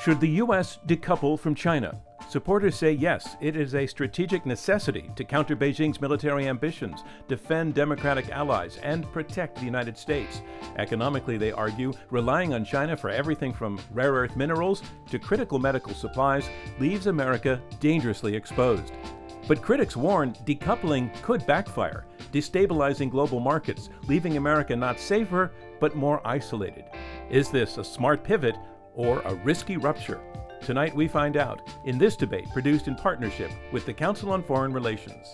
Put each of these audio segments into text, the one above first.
Should the U.S. decouple from China? Supporters say yes, it is a strategic necessity to counter Beijing's military ambitions, defend democratic allies, and protect the United States. Economically, they argue, relying on China for everything from rare earth minerals to critical medical supplies leaves America dangerously exposed. But critics warn decoupling could backfire, destabilizing global markets, leaving America not safer, but more isolated. Is this a smart pivot or a risky rupture? Tonight we find out in this debate produced in partnership with the Council on Foreign Relations.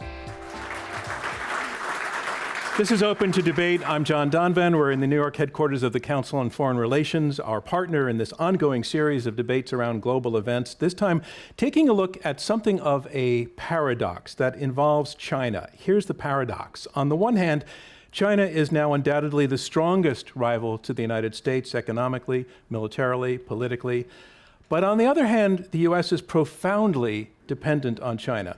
This is Open to Debate. I'm John Donvan. We're in the New York headquarters of the Council on Foreign Relations, our partner in this ongoing series of debates around global events, this time taking a look at something of a paradox that involves China. Here's the paradox. On the one hand, China is now undoubtedly the strongest rival to the United States economically, militarily, politically. But on the other hand, the U.S. is profoundly dependent on China.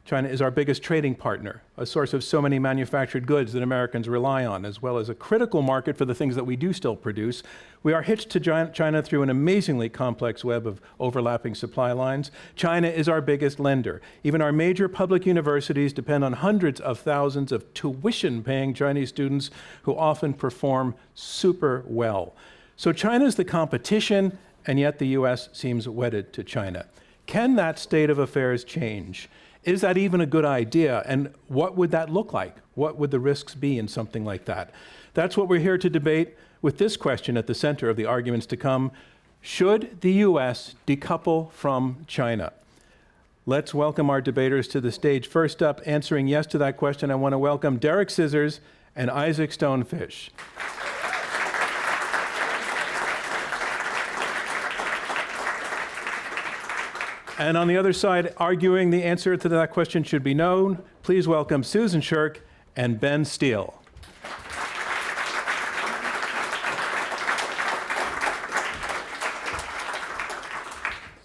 China is our biggest trading partner, a source of so many manufactured goods that Americans rely on, as well as a critical market for the things that we do still produce. We are hitched to China through an amazingly complex web of overlapping supply lines. China is our biggest lender. Even our major public universities depend on hundreds of thousands of tuition-paying Chinese students who often perform super well. So China is the competition, and yet the U.S. seems wedded to China. Can that state of affairs change? Is that even a good idea? And what would that look like? What would the risks be in something like that? That's what we're here to debate, with this question at the center of the arguments to come. Should the U.S. decouple from China? Let's welcome our debaters to the stage. First up, answering yes to that question, I want to welcome Derek Scissors and Isaac Stonefish. And on the other side, arguing the answer to that question should be known, please welcome Susan Shirk and Benn Steil.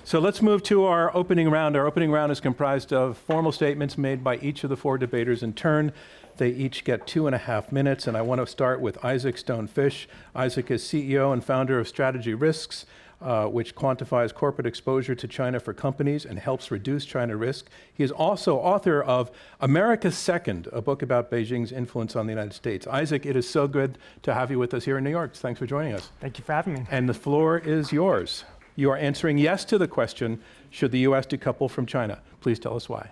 So let's move to our opening round. Our opening round is comprised of formal statements made by each of the four debaters in turn. They each get 2.5 minutes, and I want to start with Isaac Stonefish. Isaac is CEO and founder of Strategy Risks, which quantifies corporate exposure to China for companies and helps reduce China risk. He is also author of America's Second, a book about Beijing's influence on the United States. Isaac, it is so good to have you with us here in New York. Thanks for joining us. Thank you for having me. And the floor is yours. You are answering yes to the question, should the U.S. decouple from China? Please tell us why.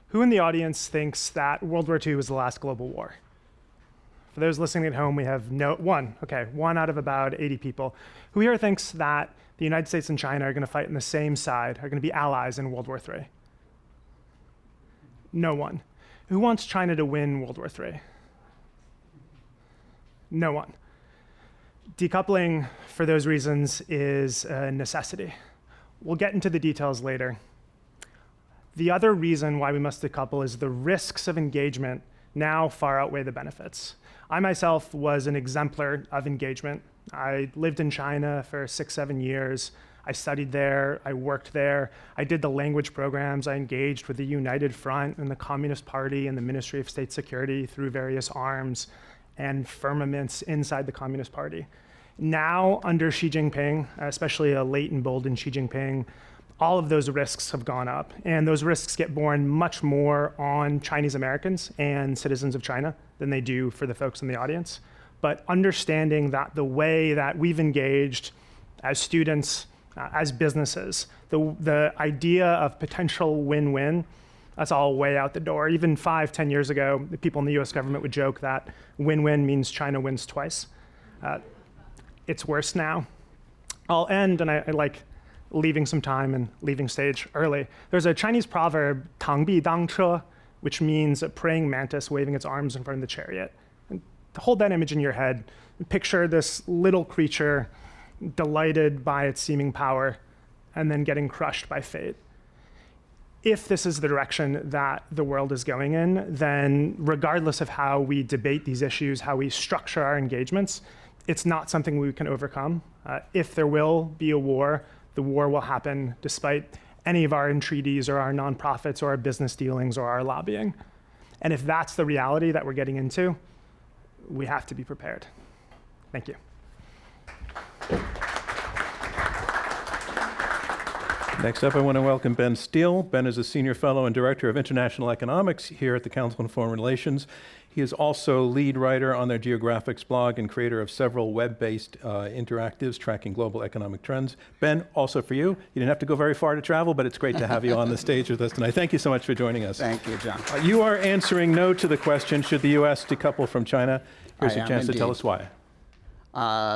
Who in the audience thinks that World War II was the last global war? For those listening at home, we have one out of about 80 people. Who here thinks that the United States and China are going to fight on the same side, are going to be allies in World War III? No one. Who wants China to win World War III? No one. Decoupling, for those reasons, is a necessity. We'll get into the details later. The other reason why we must decouple is the risks of engagement now far outweigh the benefits. I myself was an exemplar of engagement. I lived in China for 6-7 years. I studied there, I worked there. I did the language programs. I engaged with the United Front and the Communist Party and the Ministry of State Security through various arms and firmaments inside the Communist Party. Now, under Xi Jinping, especially a late and bolden Xi Jinping, all of those risks have gone up. And those risks get borne much more on Chinese Americans and citizens of China than they do for the folks in the audience. But understanding that the way that we've engaged as students, as businesses, the idea of potential win-win, that's all way out the door. Even 5-10 years ago, the people in the US government would joke that win-win means China wins twice. It's worse now. I'll end, and I like leaving some time and leaving stage early. There's a Chinese proverb, 螳臂当车, which means a praying mantis waving its arms in front of the chariot. And to hold that image in your head, picture this little creature delighted by its seeming power and then getting crushed by fate. If this is the direction that the world is going in, then regardless of how we debate these issues, how we structure our engagements, it's not something we can overcome. If there will be a war, the war will happen despite any of our entreaties or our nonprofits or our business dealings or our lobbying. And if that's the reality that we're getting into, we have to be prepared. Thank you. Next up, I want to welcome Benn Steil. Ben is a senior fellow and director of international economics here at the Council on Foreign Relations. He is also lead writer on their Geographics blog and creator of several web-based interactives tracking global economic trends. Ben, also for you. You didn't have to go very far to travel, but it's great to have you on the stage with us tonight. Thank you so much for joining us. Thank you, John. You are answering no to the question, should the U.S. decouple from China? Here's your chance to tell us why.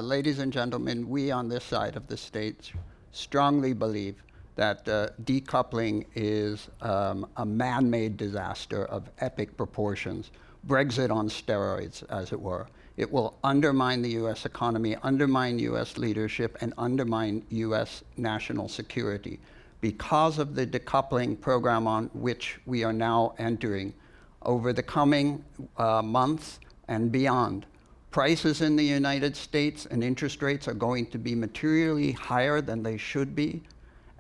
Ladies and gentlemen, we on this side of the stage strongly believe that decoupling is a man-made disaster of epic proportions. Brexit on steroids, as it were. It will undermine the U.S. economy, undermine U.S. leadership, and undermine U.S. national security. Because of the decoupling program on which we are now entering, over the coming months and beyond, prices in the United States and interest rates are going to be materially higher than they should be,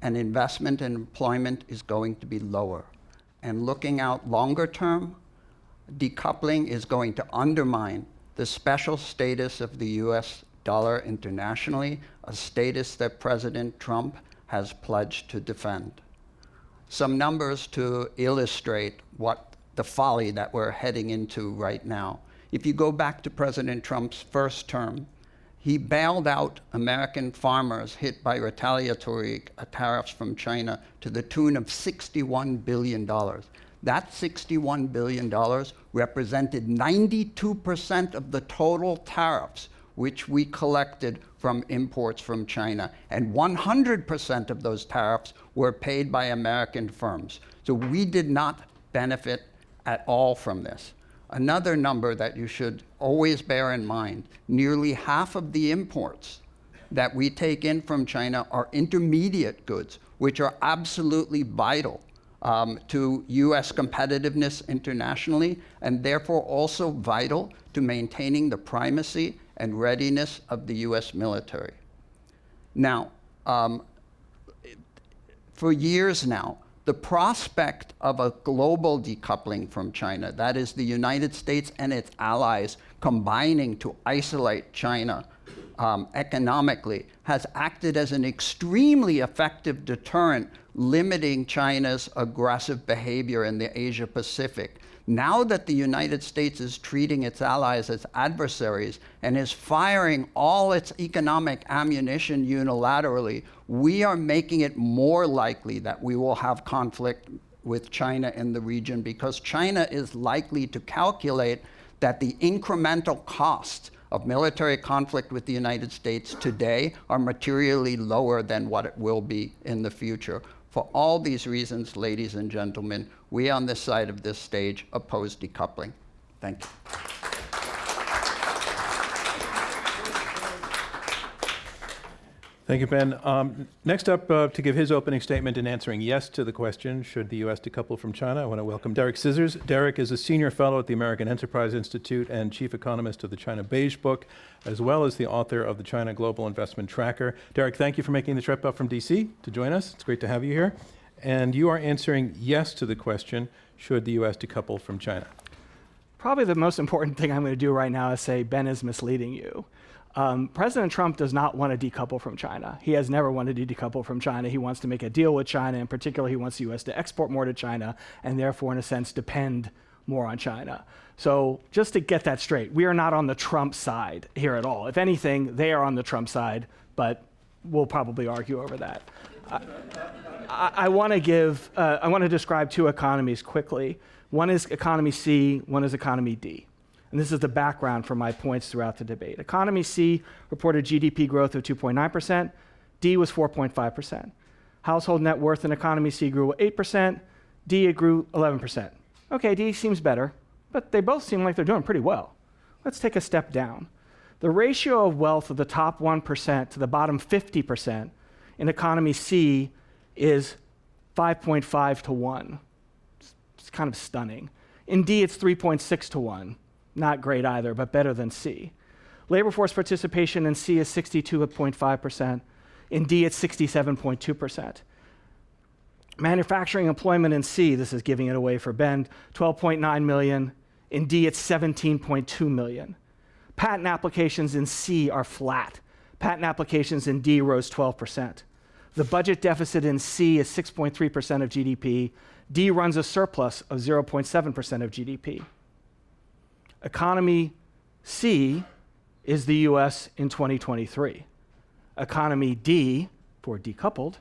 and investment and employment is going to be lower. And looking out longer term, decoupling is going to undermine the special status of the US dollar internationally, a status that President Trump has pledged to defend. Some numbers to illustrate what the folly that we're heading into right now. If you go back to President Trump's first term, he bailed out American farmers hit by retaliatory tariffs from China to the tune of $61 billion. That $61 billion represented 92% of the total tariffs which we collected from imports from China, and 100% of those tariffs were paid by American firms. So we did not benefit at all from this. Another number that you should always bear in mind, nearly half of the imports that we take in from China are intermediate goods, which are absolutely vital to US competitiveness internationally, and therefore also vital to maintaining the primacy and readiness of the US military. Now, for years now, the prospect of a global decoupling from China, that is the United States and its allies combining to isolate China economically, has acted as an extremely effective deterrent, limiting China's aggressive behavior in the Asia Pacific. Now that the United States is treating its allies as adversaries and is firing all its economic ammunition unilaterally, we are making it more likely that we will have conflict with China in the region, because China is likely to calculate that the incremental costs of military conflict with the United States today are materially lower than what it will be in the future. For all these reasons, ladies and gentlemen, we on this side of this stage oppose decoupling. Thank you. Thank you, Ben. Next up, to give his opening statement in answering yes to the question, should the U.S. decouple from China, I want to welcome Derek Scissors. Derek is a senior fellow at the American Enterprise Institute and chief economist of the China Beige Book, as well as the author of the China Global Investment Tracker. Derek, thank you for making the trip up from D.C. to join us. It's great to have you here. And you are answering yes to the question, should the U.S. decouple from China? Probably the most important thing I'm going to do right now is say Ben is misleading you. President Trump does not want to decouple from China. He has never wanted to decouple from China. He wants to make a deal with China. In particular, he wants the U.S. to export more to China and therefore, in a sense, depend more on China. So just to get that straight, we are not on the Trump side here at all. If anything, they are on the Trump side, but we'll probably argue over that. I want to describe two economies quickly. One is economy C, one is economy D. And this is the background for my points throughout the debate. Economy C reported GDP growth of 2.9%. D was 4.5%. Household net worth in economy C grew 8%. D, it grew 11%. Okay, D seems better, but they both seem like they're doing pretty well. Let's take a step down. The ratio of wealth of the top 1% to the bottom 50% in economy C is 5.5 to 1. It's kind of stunning. In D, it's 3.6 to 1. Not great either, but better than C. Labor force participation in C is 62.5%. In D, it's 67.2%. Manufacturing employment in C, this is giving it away for Ben, 12.9 million. In D, it's 17.2 million. Patent applications in C are flat. Patent applications in D rose 12%. The budget deficit in C is 6.3% of GDP. D runs a surplus of 0.7% of GDP. Economy C is the US in 2023. Economy D, for decoupled,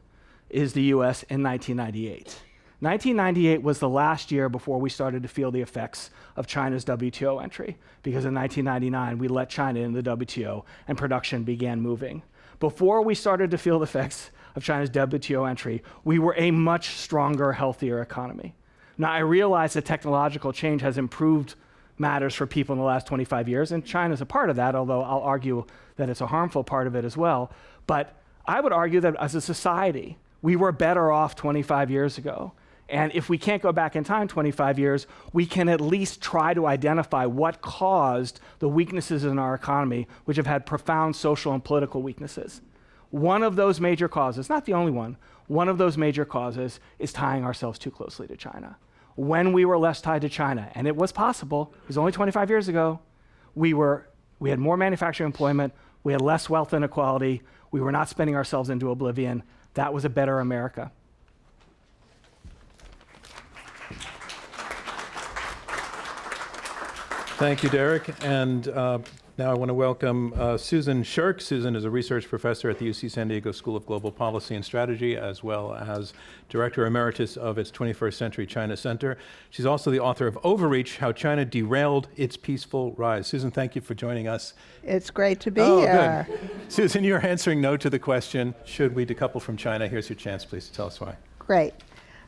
is the US in 1998. 1998 was the last year before we started to feel the effects of China's WTO entry, because in 1999 we let China in the WTO and production began moving. Before we started to feel the effects of China's WTO entry, we were a much stronger, healthier economy. Now, I realize that technological change has improved matters for people in the last 25 years, and China's a part of that, although I'll argue that it's a harmful part of it as well. But I would argue that as a society, we were better off 25 years ago. And if we can't go back in time 25 years, we can at least try to identify what caused the weaknesses in our economy, which have had profound social and political weaknesses. One of those major causes, not the only one of those major causes is tying ourselves too closely to China. When we were less tied to China, and it was possible, it was only 25 years ago, we had more manufacturing employment, we had less wealth inequality, we were not spending ourselves into oblivion. That was a better America. Thank you, Derek. And now I want to welcome Susan Shirk. Susan is a research professor at the UC San Diego School of Global Policy and Strategy, as well as Director Emeritus of its 21st Century China Center. She's also the author of Overreach, How China Derailed Its Peaceful Rise. Susan, thank you for joining us. It's great to be here. Good. Susan, you're answering no to the question, should we decouple from China? Here's your chance, please, to tell us why. Great.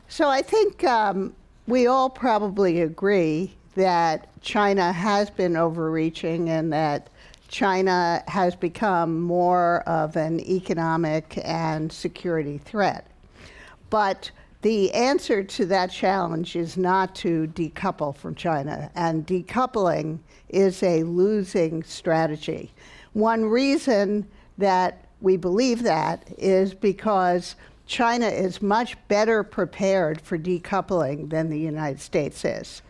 So I think we all probably agree that China has been overreaching and that China has become more of an economic and security threat. But the answer to that challenge is not to decouple from China, and decoupling is a losing strategy. One reason that we believe that is because China is much better prepared for decoupling than the United States is.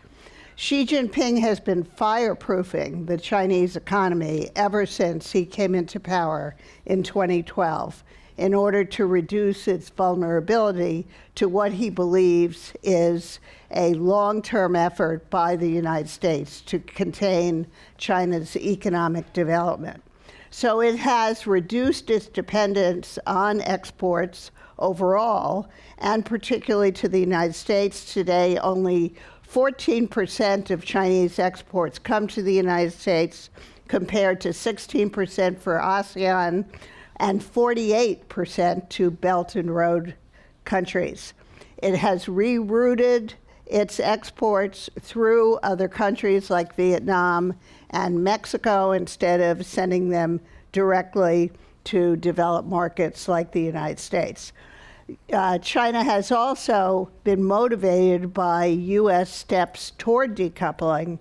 Xi Jinping has been fireproofing the Chinese economy ever since he came into power in 2012 in order to reduce its vulnerability to what he believes is a long-term effort by the United States to contain China's economic development. So it has reduced its dependence on exports overall, and particularly to the United States. Today, only 14% of Chinese exports come to the United States, compared to 16% for ASEAN and 48% to Belt and Road countries. It has rerouted its exports through other countries like Vietnam and Mexico instead of sending them directly to developed markets like the United States. China has also been motivated by U.S. steps toward decoupling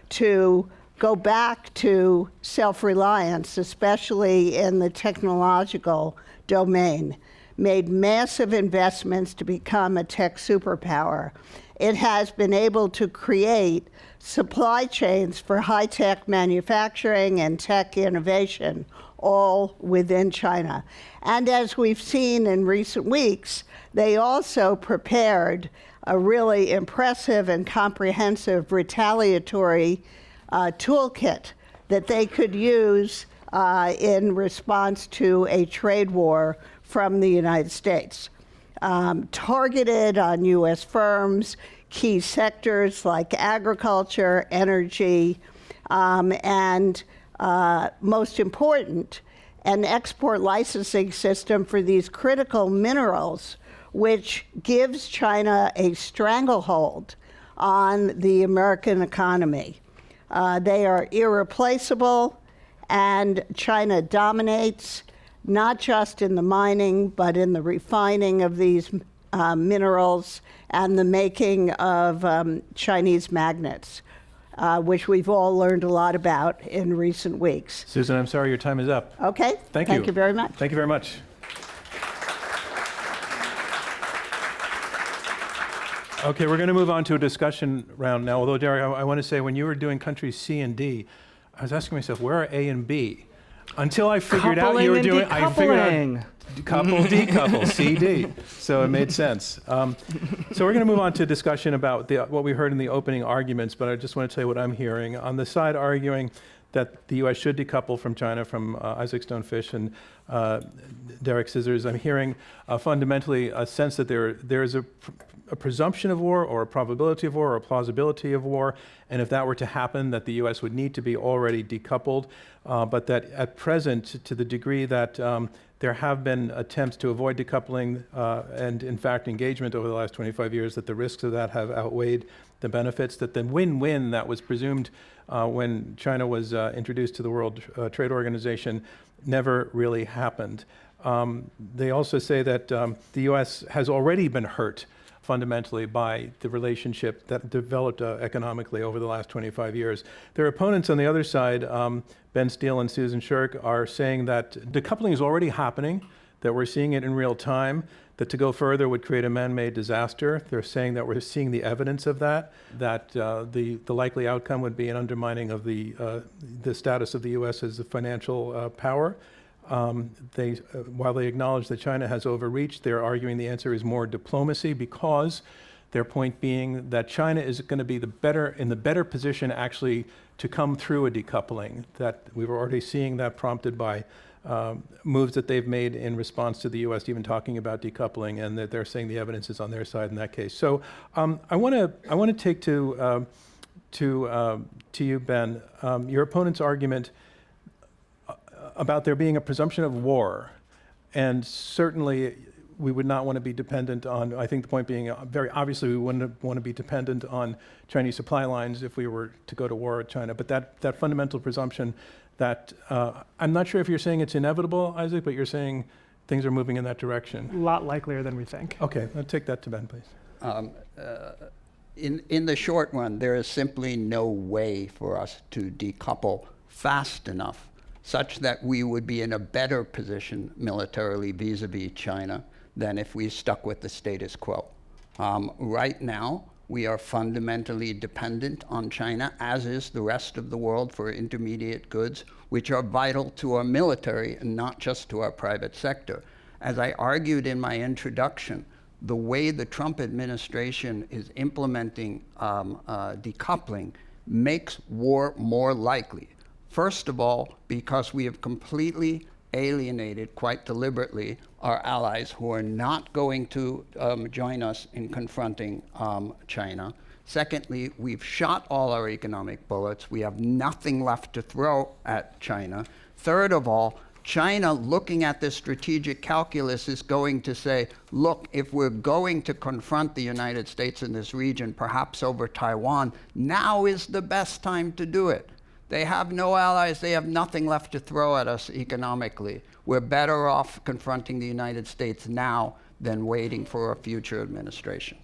to go back to self-reliance, especially in the technological domain, made massive investments to become a tech superpower. It has been able to create supply chains for high-tech manufacturing and tech innovation, all within China. And as we've seen in recent weeks, they also prepared a really impressive and comprehensive retaliatory toolkit that they could use in response to a trade war from the United States. Targeted on U.S. firms, key sectors like agriculture, energy, and most important, an export licensing system for these critical minerals, which gives China a stranglehold on the American economy. They are irreplaceable, and China dominates, not just in the mining, but in the refining of these minerals and the making of Chinese magnets, which we've all learned a lot about in recent weeks. Susan, I'm sorry, your time is up. Okay. Thank you. Thank you very much. Thank you very much. Okay, we're going to move on to a discussion round now. Although, Derek, I want to say, when you were doing countries C and D, I was asking myself, where are A and B? Until I figured out Coupling you were and doing, I figured out decoupling. decouple, CD. So it made sense. So we're going to move on to discussion about what we heard in the opening arguments, but I just want to tell you what I'm hearing. On the side arguing that the U.S. should decouple from China, from Isaac Stonefish and Derek Scissors, I'm hearing fundamentally a sense that there is a presumption of war or a probability of war or a plausibility of war, and if that were to happen, that the U.S. would need to be already decoupled, but that at present, to the degree that there have been attempts to avoid decoupling and, in fact, engagement over the last 25 years, that the risks of that have outweighed the benefits, that the win-win that was presumed when China was introduced to the World Trade Organization never really happened. They also say that the U.S. has already been hurt fundamentally by the relationship that developed economically over the last 25 years. Their opponents on the other side, Benn Steil and Susan Shirk, are saying that decoupling is already happening, that we're seeing it in real time, that to go further would create a man-made disaster. They're saying that we're seeing the evidence of that, that the likely outcome would be an undermining of the status of the U.S. as a financial power. While they acknowledge that China has overreached, they're arguing the answer is more diplomacy, because their point being that China is going to be in the better position actually to come through a decoupling, that we were already seeing that prompted by moves that they've made in response to the U.S. even talking about decoupling, and that they're saying the evidence is on their side in that case. So I want to take to you, Ben, your opponent's argument about there being a presumption of war, and certainly we would not want to be dependent on, I think the point being very obviously we wouldn't want to be dependent on Chinese supply lines if we were to go to war with China, but that fundamental presumption that, I'm not sure if you're saying it's inevitable, Isaac, but you're saying things are moving in that direction. A lot likelier than we think. Okay, I'll take that to Ben, please. In the short run, there is simply no way for us to decouple fast enough such that we would be in a better position militarily vis-a-vis China than if we stuck with the status quo. Right now, we are fundamentally dependent on China, as is the rest of the world, for intermediate goods, which are vital to our military and not just to our private sector. As I argued in my introduction, the way the Trump administration is implementing decoupling makes war more likely. First of all, because we have completely alienated, quite deliberately, our allies who are not going to join us in confronting China. Secondly, we've shot all our economic bullets. We have nothing left to throw at China. Third of all, China, looking at this strategic calculus, is going to say, look, if we're going to confront the United States in this region, perhaps over Taiwan, now is the best time to do it. They have no allies. They have nothing left to throw at us economically. We're better off confronting the United States now than waiting for a future administration.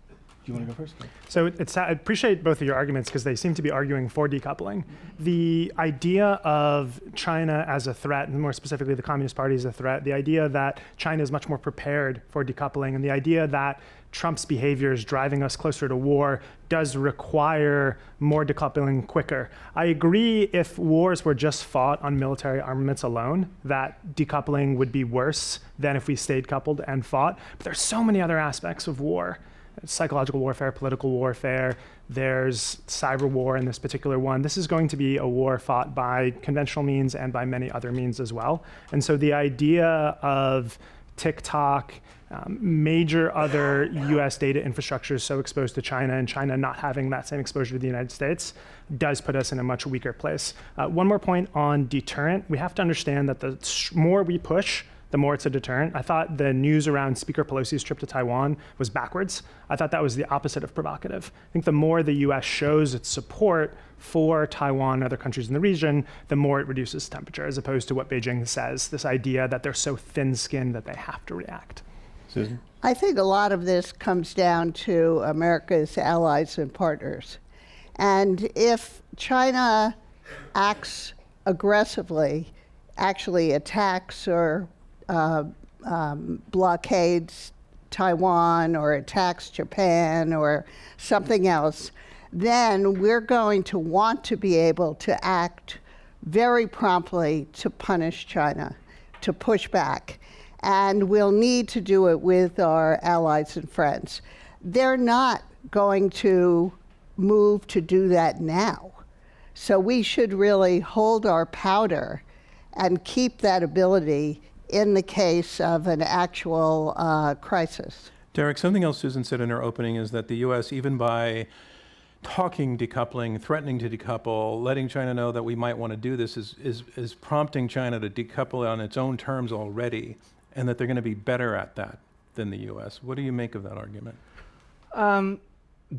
Do you want to go first? So I appreciate both of your arguments because they seem to be arguing for decoupling. The idea of China as a threat, and more specifically the Communist Party as a threat, the idea that China is much more prepared for decoupling, and the idea that Trump's behavior is driving us closer to war does require more decoupling quicker. I agree if wars were just fought on military armaments alone, that decoupling would be worse than if we stayed coupled and fought. But there's so many other aspects of war. Psychological warfare, political warfare, there's cyber war in this particular one. This is going to be a war fought by conventional means and by many other means as well. And so the idea of TikTok, major other US data infrastructures so exposed to China, and China not having that same exposure to the United States, does put us in a much weaker place. One more point on deterrent. We have to understand that the more we push, the more it's a deterrent. I thought the news around Speaker Pelosi's trip to Taiwan was backwards. I thought that was the opposite of provocative. I think the more the US shows its support for Taiwan and other countries in the region, the more it reduces temperature, as opposed to what Beijing says, this idea that they're so thin-skinned that they have to react. Susan? I think a lot of this comes down to America's allies and partners. And if China acts aggressively, actually attacks or blockades Taiwan or attacks Japan or something else, then we're going to want to be able to act very promptly to punish China, to push back. And we'll need to do it with our allies and friends. They're not going to move to do that now. So we should really hold our powder and keep that ability in the case of an actual crisis. Derek, something else Susan said in her opening is that the U.S., even by talking decoupling, threatening to decouple, letting China know that we might want to do this, is prompting China to decouple on its own terms already, and that they're going to be better at that than the U.S. What do you make of that argument?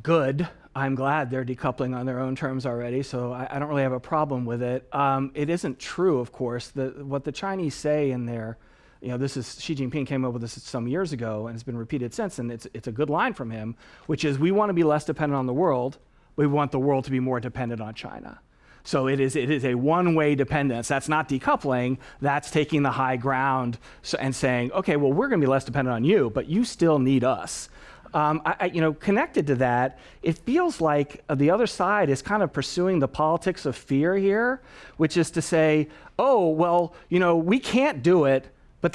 Good. I'm glad they're decoupling on their own terms already, so I don't really have a problem with it. It isn't true, of course. What the Chinese say in their, this is, Xi Jinping came up with this some years ago, and it's been repeated since, and it's a good line from him, which is, we want to be less dependent on the world, we want the world to be more dependent on China. So it is a one-way dependence. That's not decoupling, that's taking the high ground and saying, okay, well, we're going to be less dependent on you, but you still need us. Connected to that, it feels like the other side is kind of pursuing the politics of fear here, which is to say, oh, well, we can't do it, but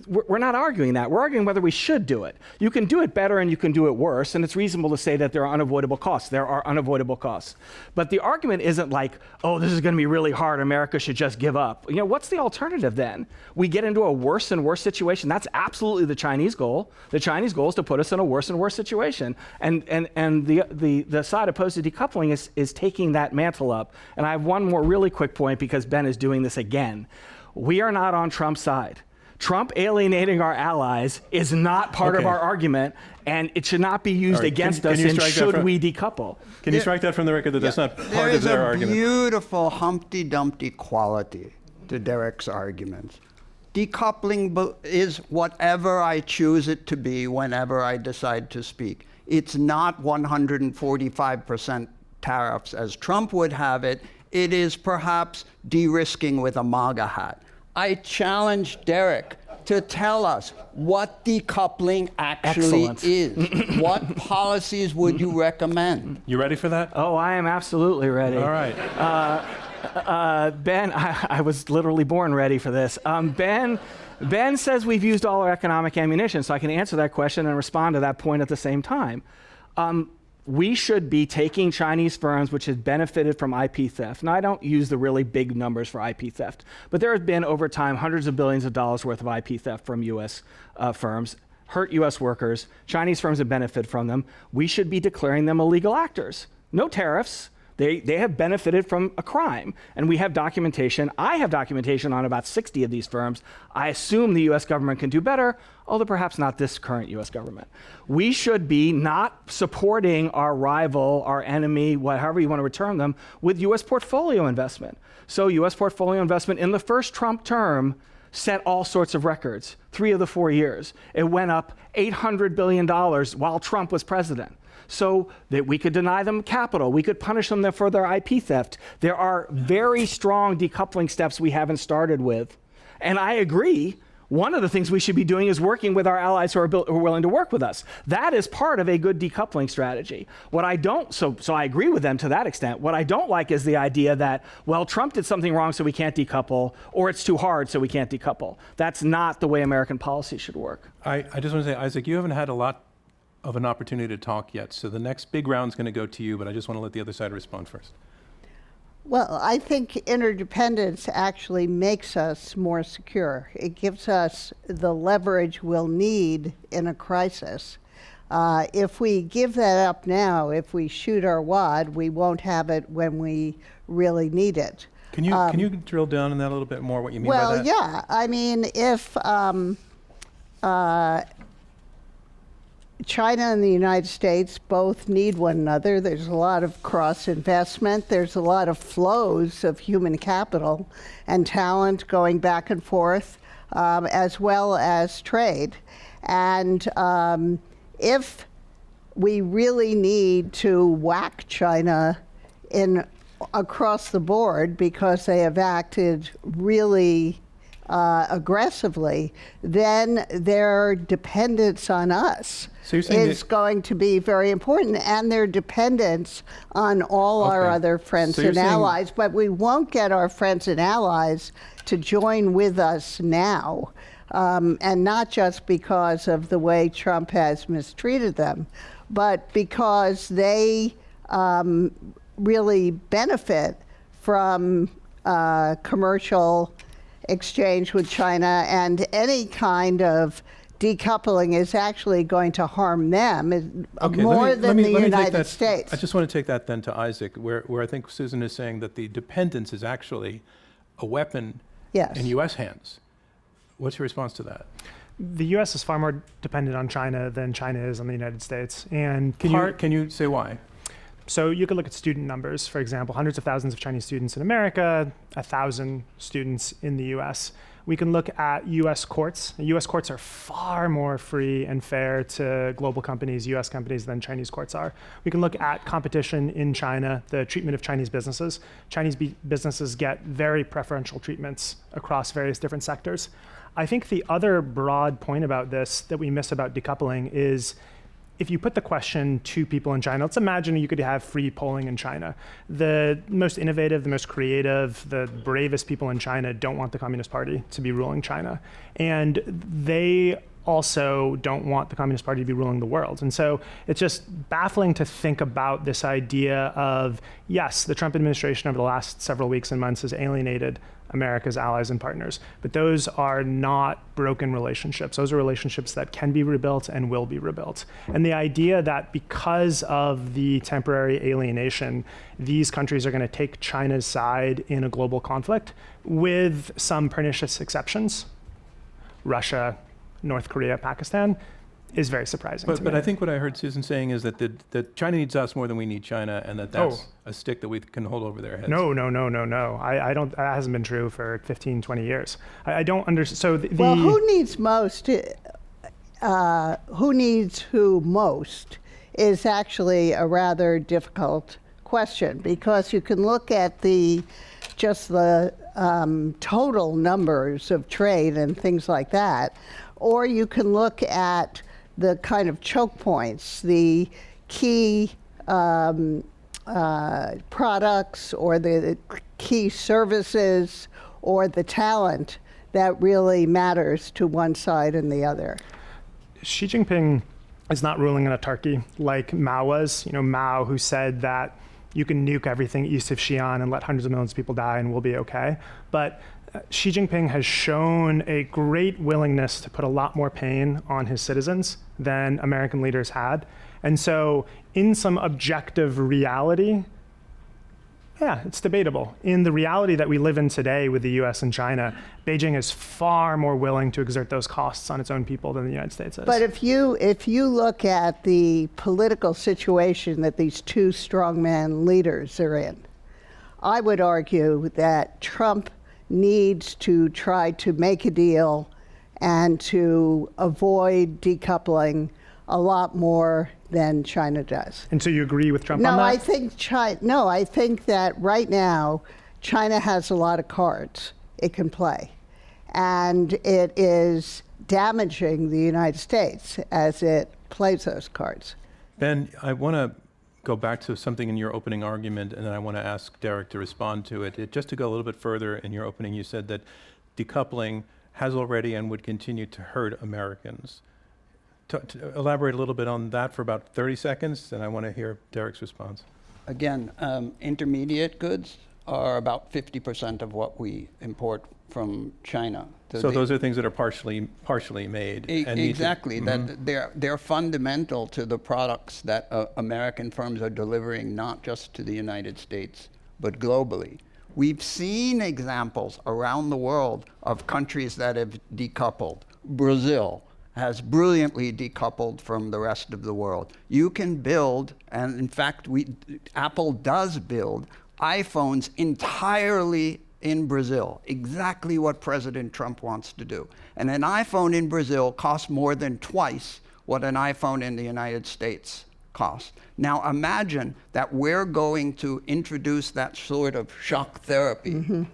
we're not arguing that. We're arguing whether we should do it. You can do it better and you can do it worse, and it's reasonable to say that there are unavoidable costs. There are unavoidable costs. But the argument isn't like, oh, this is going to be really hard, America should just give up. What's the alternative then? We get into a worse and worse situation. That's absolutely the Chinese goal. The Chinese goal is to put us in a worse and worse situation. And the side opposed to decoupling is taking that mantle up. And I have one more really quick point, because Benn is doing this again. We are not on Trump's side. Trump alienating our allies is not part of our argument, and it should not be used against us, and should we decouple. Can you strike that from the record that that's not part of their argument? There is a beautiful Humpty Dumpty quality to Derek's arguments. Decoupling is whatever I choose it to be whenever I decide to speak. It's not 145% tariffs as Trump would have it. It is perhaps de-risking with a MAGA hat. I challenge Derek to tell us what decoupling actually is. What policies would you recommend? You ready for that? Oh, I am absolutely ready. All right. Ben, I was literally born ready for this. Ben says we've used all our economic ammunition, so I can answer that question and respond to that point at the same time. We should be taking Chinese firms which have benefited from IP theft. Now, I don't use the really big numbers for IP theft, but there have been over time hundreds of billions of dollars worth of IP theft from US firms, hurt US workers. Chinese firms have benefited from them. We should be declaring them illegal actors. No tariffs. They have benefited from a crime, and we have documentation. I have documentation on about 60 of these firms. I assume the US government can do better, although perhaps not this current US government. We should be not supporting our rival, our enemy, however you want to term them, with US portfolio investment. So US portfolio investment in the first Trump term set all sorts of records, 3 of the 4 years. It went up $800 billion while Trump was president. So that we could deny them capital, we could punish them for their IP theft. There are very strong decoupling steps we haven't started with. And I agree, one of the things we should be doing is working with our allies who are willing to work with us. That is part of a good decoupling strategy. What I don't, so I agree with them to that extent. What I don't like is the idea that, well, Trump did something wrong so we can't decouple, or it's too hard so we can't decouple. That's not the way American policy should work. I just want to say, Isaac, you haven't had a lot of an opportunity to talk yet, so the next big round is going to go to you, but I just want to let the other side respond first. Well, I think interdependence actually makes us more secure. It gives us the leverage we'll need in a crisis. If we give that up now, if we shoot our wad, we won't have it when we really need it. Can you drill down on that a little bit more, what you mean by that? Well, yeah. I mean, if China and the United States both need one another. There's a lot of cross-investment. There's a lot of flows of human capital and talent going back and forth, as well as trade. And if we really need to whack China across the board because they have acted really aggressively, then their dependence on us So you're saying is going to be very important, and their dependence on all our Okay. other friends So you're and saying- allies. But we won't get our friends and allies to join with us now, and not just because of the way Trump has mistreated them, but because they really benefit from commercial exchange with China, and any kind of decoupling is actually going to harm them more than the take United that. States. I just want to take that then to Isaac, where I think Susan is saying that the dependence is actually a weapon Yes. in U.S. hands. What's your response to that? The U.S. is far more dependent on China than China is on the United States. And Can you say why? So you could look at student numbers, for example, hundreds of thousands of Chinese students in America, 1,000 students in the US. We can look at US courts. US courts are far more free and fair to global companies, US companies, than Chinese courts are. We can look at competition in China, the treatment of Chinese businesses. Chinese businesses get very preferential treatments across various different sectors. I think the other broad point about this that we miss about decoupling is, if you put the question to people in China, let's imagine you could have free polling in China. The most innovative, the most creative, the bravest people in China don't want the Communist Party to be ruling China. And they also don't want the Communist Party to be ruling the world. And so it's just baffling to think about this idea of, yes, the Trump administration over the last several weeks and months has alienated America's allies and partners, but those are not broken relationships. Those are relationships that can be rebuilt and will be rebuilt. And the idea that because of the temporary alienation, these countries are going to take China's side in a global conflict, with some pernicious exceptions, Russia, North Korea, Pakistan, is very surprising to me. But I think what I heard Susan saying is that China needs us more than we need China, and that's a stick that we can hold over their heads. No. I don't. That hasn't been true for 15, 20 years. I don't understand. So Well, who needs most? Who needs who most is actually a rather difficult question, because you can look at just the total numbers of trade and things like that, or you can look at the kind of choke points, the key products or the key services or the talent that really matters to one side and the other. Xi Jinping is not ruling an autarky like Mao was. Mao, who said that you can nuke everything east of Xi'an and let hundreds of millions of people die and we'll be okay. But Xi Jinping has shown a great willingness to put a lot more pain on his citizens than American leaders had. And so in some objective reality, yeah, it's debatable. In the reality that we live in today with the US and China, Beijing is far more willing to exert those costs on its own people than the United States is. But if you look at the political situation that these two strongman leaders are in, I would argue that Trump needs to try to make a deal and to avoid decoupling a lot more than China does. And so you agree with Trump on that? I think that right now China has a lot of cards it can play, and it is damaging the United States as it plays those cards. Ben, I want to go back to something in your opening argument, and then I want to ask Derek to respond to it. Just to go a little bit further, in your opening, you said that decoupling has already and would continue to hurt Americans. To elaborate a little bit on that for about 30 seconds, and I want to hear Derek's response. Again, intermediate goods are about 50% of what we import from China. So those are things that are partially made. And Exactly. That they're fundamental to the products that American firms are delivering, not just to the United States, but globally. We've seen examples around the world of countries that have decoupled. Brazil has brilliantly decoupled from the rest of the world. You can build, and in fact, Apple does build iPhones entirely in Brazil, exactly what President Trump wants to do. And an iPhone in Brazil costs more than twice what an iPhone in the United States cost. Now imagine that we're going to introduce that sort of shock therapy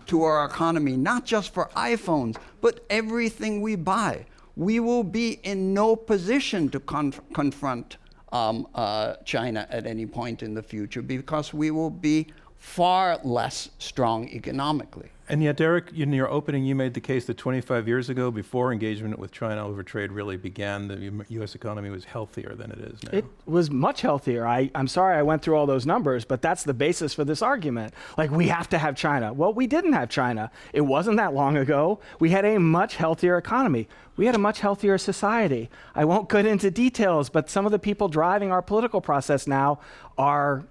to our economy, not just for iPhones, but everything we buy. We will be in no position to confront China at any point in the future because we will be far less strong economically. And yet, Derek, in your opening, you made the case that 25 years ago, before engagement with China over trade really began, the U.S. economy was healthier than it is now. It was much healthier. I'm sorry I went through all those numbers, but that's the basis for this argument. Like, we have to have China. Well, we didn't have China. It wasn't that long ago. We had a much healthier economy. We had a much healthier society. I won't get into details, but some of the people driving our political process now are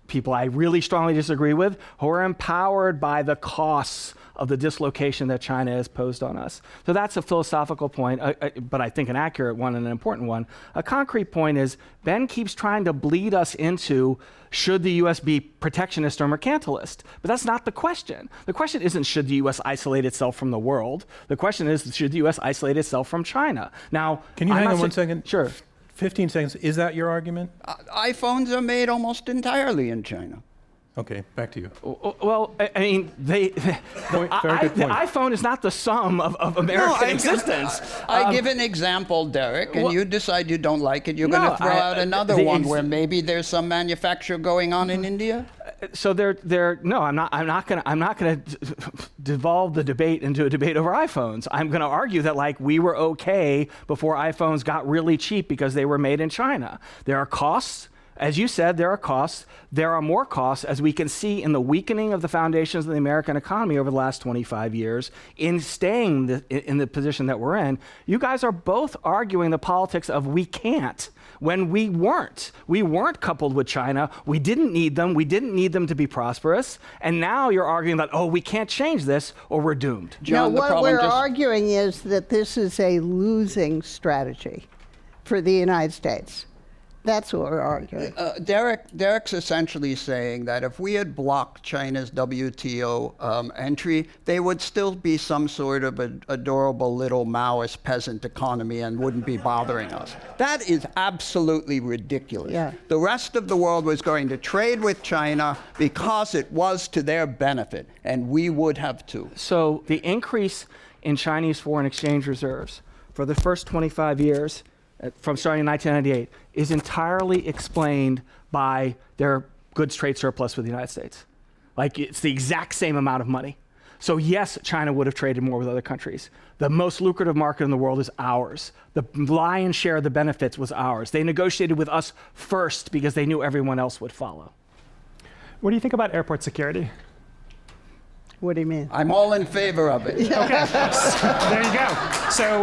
people I really strongly disagree with, who are empowered by the costs of the dislocation that China has posed on us. So that's a philosophical point, but I think an accurate one and an important one. A concrete point is Ben keeps trying to bleed us into should the U.S. be protectionist or mercantilist? But that's not the question. The question isn't should the U.S. isolate itself from the world. The question is should the U.S. isolate itself from China? Now, can you hang on 1 second? Sure. 15 seconds. Is that your argument? iPhones are made almost entirely in China. Okay, back to you. Well, I mean, very good point. The iPhone is not the sum of American existence. I give an example, Derek, and you decide you don't like it. You're going to throw out another one where maybe there's some manufacture going on in India. So no, I'm not going to devolve the debate into a debate over iPhones. I'm going to argue that like we were okay before iPhones got really cheap because they were made in China. There are costs. As you said, there are costs. There are more costs, as we can see in the weakening of the foundations of the American economy over the last 25 years in staying in the position that we're in. You guys are both arguing the politics of we can't when we weren't. We weren't coupled with China. We didn't need them. We didn't need them to be prosperous. And now you're arguing that, oh, we can't change this or we're doomed. John, no, what we're arguing is that this is a losing strategy for the United States. That's what we're arguing. Derek's essentially saying that if we had blocked China's WTO entry, they would still be some sort of adorable little Maoist peasant economy and wouldn't be bothering us. That is absolutely ridiculous. Yeah. The rest of the world was going to trade with China because it was to their benefit, and we would have too. So the increase in Chinese foreign exchange reserves for the first 25 years from starting in 1998 is entirely explained by their goods trade surplus with the United States. Like, it's the exact same amount of money. So yes, China would have traded more with other countries. The most lucrative market in the world is ours. The lion's share of the benefits was ours. They negotiated with us first because they knew everyone else would follow. What do you think about airport security? What do you mean? I'm all in favor of it. Okay, there you go. So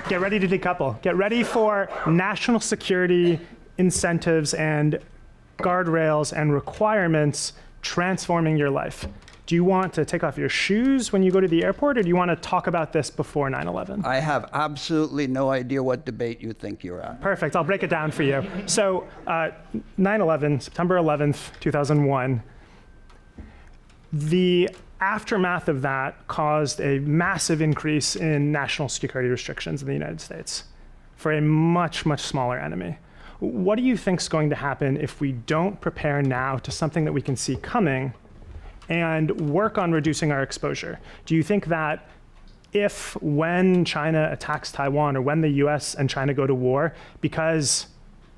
get ready to decouple. Get ready for national security incentives and guardrails and requirements transforming your life. Do you want to take off your shoes when you go to the airport, or do you want to talk about this before 9/11? I have absolutely no idea what debate you think you're at. Perfect, I'll break it down for you. So 9/11, September 11th, 2001, the aftermath of that caused a massive increase in national security restrictions in the United States for a much, much smaller enemy. What do you think is going to happen if we don't prepare now to something that we can see coming and work on reducing our exposure? Do you think that when China attacks Taiwan, or when the US and China go to war, because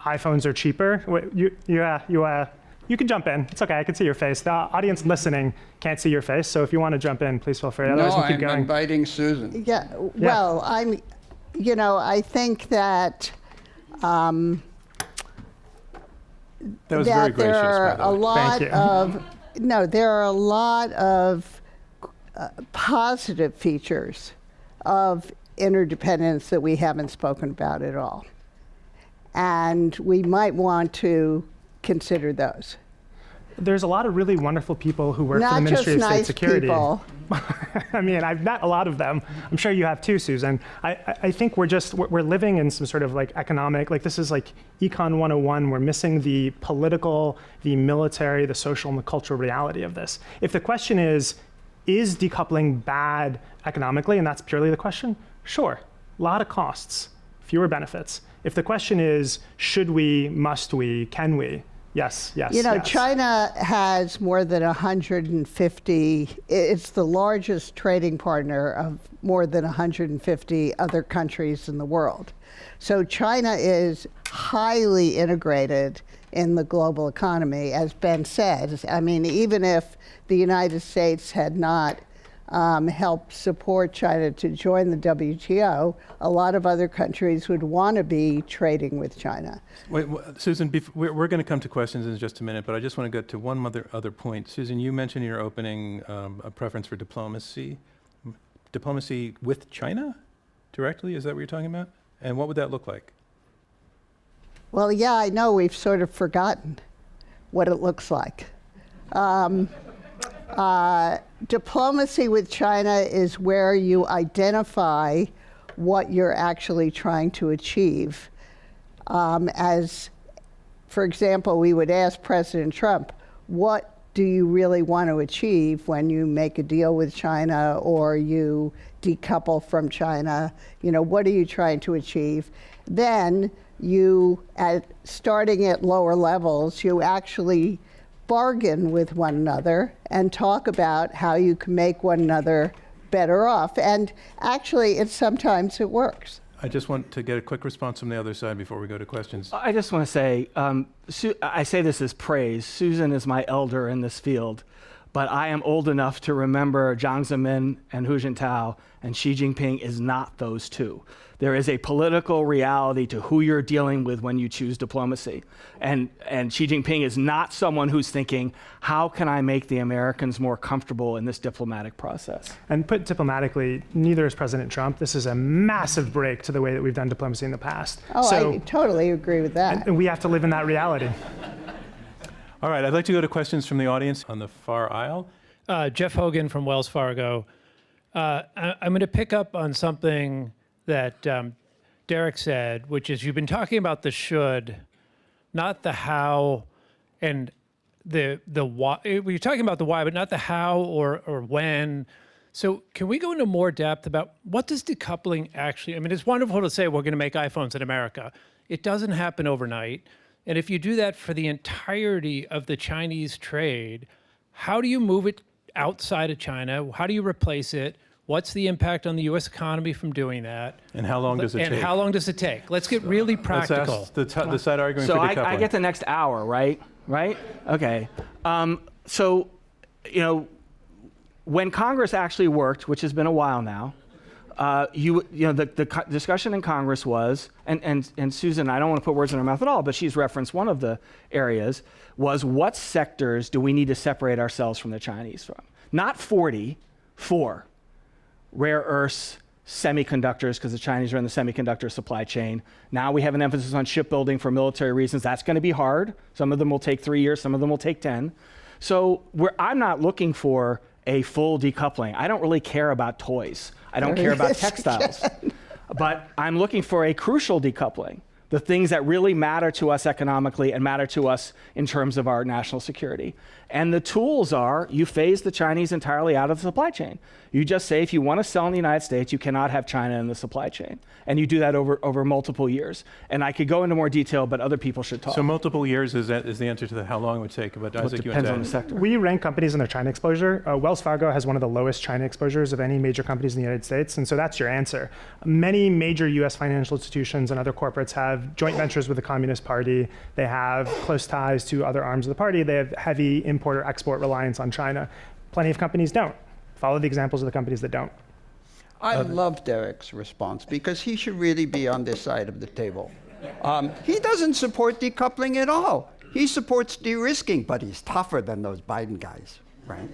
iPhones are cheaper, you can jump in. It's okay, I can see your face. The audience listening can't see your face, so if you want to jump in, please feel free. Otherwise, we'll keep going. I'm inviting Susan. Yeah, well, I think that that was very gracious, there are by the way. a lot Thank you. there are a lot of positive features of interdependence that we haven't spoken about at all. And we might want to consider those. There's a lot of really wonderful people who work for the Not Ministry just of State nice Security. people. I mean, I've met a lot of them. I'm sure you have too, Susan. I think we're living in some sort of like economic, like this is like Econ 101. We're missing the political, the military, the social, and the cultural reality of this. If the question is decoupling bad economically, and that's purely the question? Sure, a lot of costs. fewer benefits. If the question is, should we, must we, can we? Yes, yes, You know, yes. China has more than 150, it's the largest trading partner of more than 150 other countries in the world. So China is highly integrated in the global economy, as Ben said. I mean, even if the United States had not helped support China to join the WTO, a lot of other countries would want to be trading with China. Wait, Susan, we're going to come to questions in just a minute, but I just want to get to one other point. Susan, you mentioned in your opening a preference for diplomacy. Diplomacy with China directly, is that what you're talking about? And what would that look like? Well, yeah, I know we've sort of forgotten what it looks like. Diplomacy with China is where you identify what you're actually trying to achieve. As, for example, we would ask President Trump, what do you really want to achieve when you make a deal with China or you decouple from China? You know, what are you trying to achieve? Then you, starting at lower levels, you actually bargain with one another and talk about how you can make one another better off. And actually, sometimes it works. I just want to get a quick response from the other side before we go to questions. I just want to say, I say this as praise. Susan is my elder in this field, but I am old enough to remember Jiang Zemin and Hu Jintao, and Xi Jinping is not those two. There is a political reality to who you're dealing with when you choose diplomacy. And Xi Jinping is not someone who's thinking, how can I make the Americans more comfortable in this diplomatic process? And put diplomatically, neither is President Trump. This is a massive break to the way that we've done diplomacy in the past. Oh, I totally agree with that. And we have to live in that reality. All right, I'd like to go to questions from the audience on the far aisle. Jeff Hogan from Wells Fargo. I'm going to pick up on something that Derek said, which is you've been talking about the should, not the how, and the why. We're talking about the why, but not the how or when. So can we go into more depth about what does decoupling actually, I mean, it's wonderful to say we're going to make iPhones in America. It doesn't happen overnight. And if you do that for the entirety of the Chinese trade, how do you move it outside of China? How do you replace it? What's the impact on the U.S. economy from doing that? And how long does it take? And how long does it take? Let's get really practical. Let's ask the side arguing so for decoupling. I get the next hour, right? Okay. So, you know, when Congress actually worked, which has been a while now, the discussion in Congress was, and Susan, I don't want to put words in her mouth at all, but she's referenced one of the areas, was what sectors do we need to separate ourselves from the Chinese from? Not 4. Rare earths, semiconductors, because the Chinese are in the semiconductor supply chain. Now we have an emphasis on shipbuilding for military reasons. That's going to be hard. Some of them will take 3 years, some of them will take 10. So I'm not looking for a full decoupling. I don't really care about toys. I don't care about textiles. But I'm looking for a crucial decoupling, the things that really matter to us economically and matter to us in terms of our national security. And the tools are, you phase the Chinese entirely out of the supply chain. You just say, if you want to sell in the United States, you cannot have China in the supply chain. And you do that over multiple years. And I could go into more detail, but other people should talk. So multiple years is the answer to how long it would take. But Isaac, you want to depends on add? the sector. We rank companies on their China exposure. Wells Fargo has one of the lowest China exposures of any major companies in the United States, and so that's your answer. Many major US financial institutions and other corporates have joint ventures with the Communist Party. They have close ties to other arms of the party. They have heavy import or export reliance on China. Plenty of companies don't. Follow the examples of the companies that don't. I love Derek's response because he should really be on this side of the table. He doesn't support decoupling at all. He supports de-risking, but he's tougher than those Biden guys, right?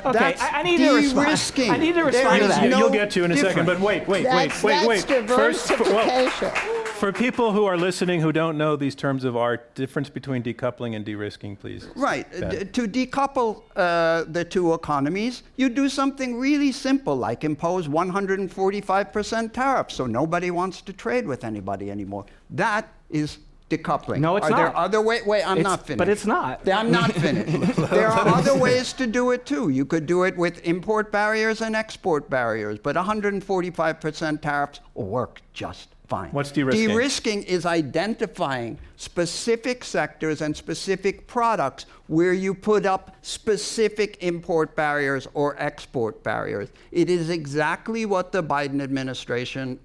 Okay, That's I need to respond. de-risking. I need to respond There to is that. no You'll get to in a second, but wait. That's diversification. For people who are listening who don't know these terms of art, difference between decoupling and de-risking, please. Right. Ben. To decouple the two economies, you do something really simple, like impose 145% tariffs, so nobody wants to trade with anybody anymore. That is decoupling. No, it's Are not. there other ways? Wait, I'm not finished. But it's not. I'm not finished. There are other ways to do it, too. You could do it with import barriers and export barriers, but 145% tariffs work just Fine. What's de-risking? De-risking is identifying specific sectors and specific products where you put up specific import barriers or export barriers. It is exactly what the Biden administration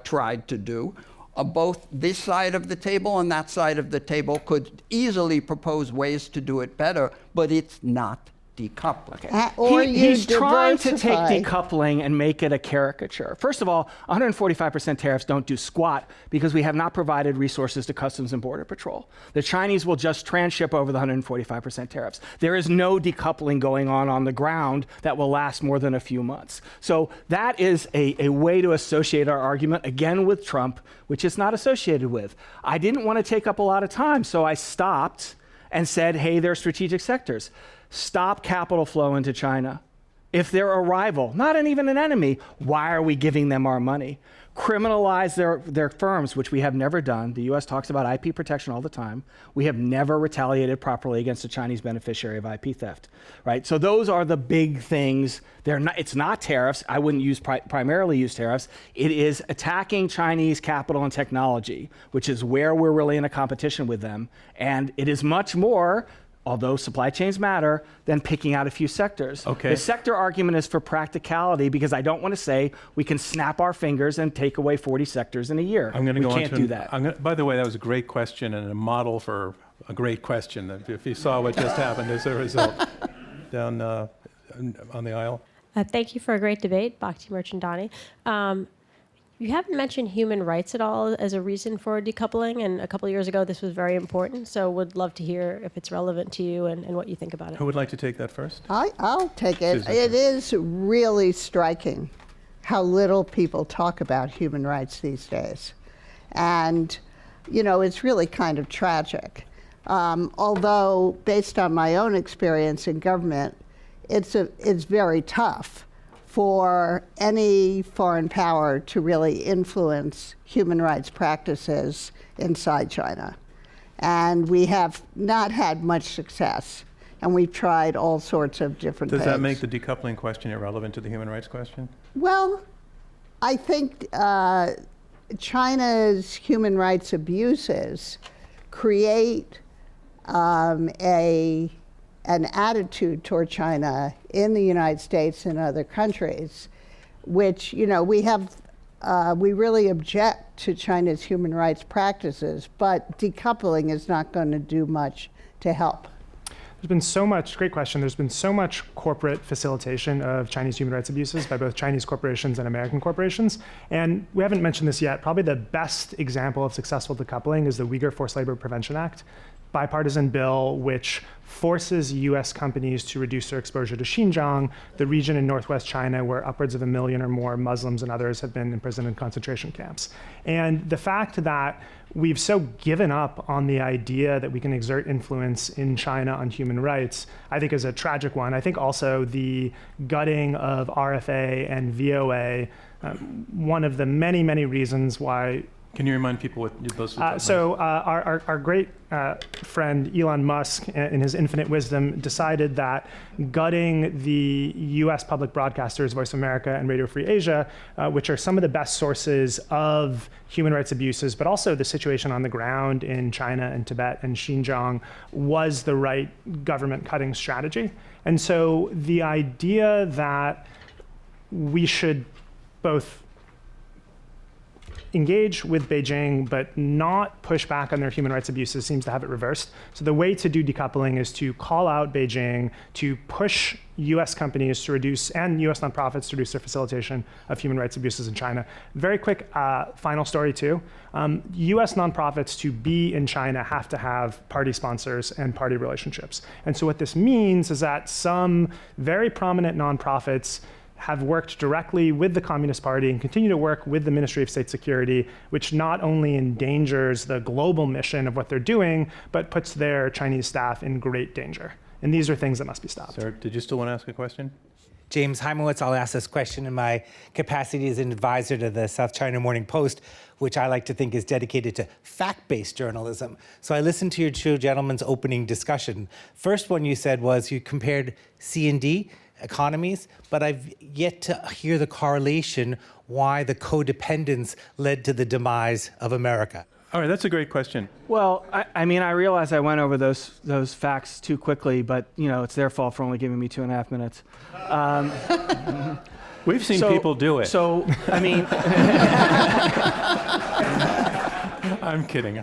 tried to do. Both this side of the table and that side of the table could easily propose ways to do it better, but it's not decoupling. Or He's trying to take diversify. decoupling and make it a caricature. First of all, 145% tariffs don't do squat because we have not provided resources to Customs and Border Patrol. The Chinese will just transship over the 145% tariffs. There is no decoupling going on the ground that will last more than a few months. So that is a way to associate our argument, again, with Trump, which it's not associated with. I didn't want to take up a lot of time, so I stopped and said, hey, there are strategic sectors. Stop capital flow into China. If they're a rival, not even an enemy, why are we giving them our money? Criminalize their firms, which we have never done. The US talks about IP protection all the time. We have never retaliated properly against a Chinese beneficiary of IP theft, right? So those are the big things. It's not tariffs. I wouldn't primarily use tariffs. It is attacking Chinese capital and technology, which is where we're really in a competition with them. And it is much more, although supply chains matter, than picking out a few sectors. Okay. The sector argument is for practicality because I don't want to say we can snap our fingers and take away 40 sectors in a year. I'm going to we go can't on do to that. by the way, that was a great question and a model for a great question. If you saw what just happened as a result down on the aisle. Thank you for a great debate, Bhakti Merchandani. You haven't mentioned human rights at all as a reason for decoupling, and a couple of years ago this was very important, so would love to hear if it's relevant to you and what you think about it. Who would like to take that first? I'll take it. Susan. It is really striking how little people talk about human rights these days. And, you know, it's really kind of tragic. Although, based on my own experience in government, it's very tough for any foreign power to really influence human rights practices inside China. And we have not had much success. And we've tried all sorts of different things. Does that make the decoupling question irrelevant to the human rights question? Well, I think China's human rights abuses create an attitude toward China in the United States and other countries, which, you know, we really object to China's human rights practices, but decoupling is not going to do much to help. There's been so much, great question, there's been so much corporate facilitation of Chinese human rights abuses by both Chinese corporations and American corporations. And we haven't mentioned this yet, probably the best example of successful decoupling is the Uyghur Forced Labor Prevention Act, bipartisan bill which forces US companies to reduce their exposure to Xinjiang, the region in northwest China where upwards of 1 million or more Muslims and others have been imprisoned in concentration camps. And the fact that we've so given up on the idea that we can exert influence in China on human rights, I think is a tragic one. I think also the gutting of RFA and VOA, one of the many, many reasons why. Can you remind people what those are? Our great friend Elon Musk, in his infinite wisdom, decided that gutting the US public broadcasters, Voice of America and Radio Free Asia, which are some of the best sources of human rights abuses, but also the situation on the ground in China and Tibet and Xinjiang, was the right government cutting strategy. And so the idea that we should both engage with Beijing but not push back on their human rights abuses seems to have it reversed. So the way to do decoupling is to call out Beijing, to push US companies to reduce, and US nonprofits to reduce their facilitation of human rights abuses in China. Very quick final story too. US nonprofits to be in China have to have party sponsors and party relationships. And so what this means is that some very prominent nonprofits have worked directly with the Communist Party and continue to work with the Ministry of State Security, which not only endangers the global mission of what they're doing, but puts their Chinese staff in great danger. And these are things that must be stopped. Sir, did you still want to ask a question? James Heimowitz, I'll ask this question in my capacity as an advisor to the South China Morning Post, which I like to think is dedicated to fact-based journalism. So I listened to your two gentlemen's opening discussion. First one you said was you compared C&D economies, but I've yet to hear the correlation why the codependence led to the demise of America. All right, that's a great question. Well, I mean, I realize I went over those facts too quickly, but it's their fault for only giving me 2.5 minutes. We've seen people do it. So, I mean, I'm kidding.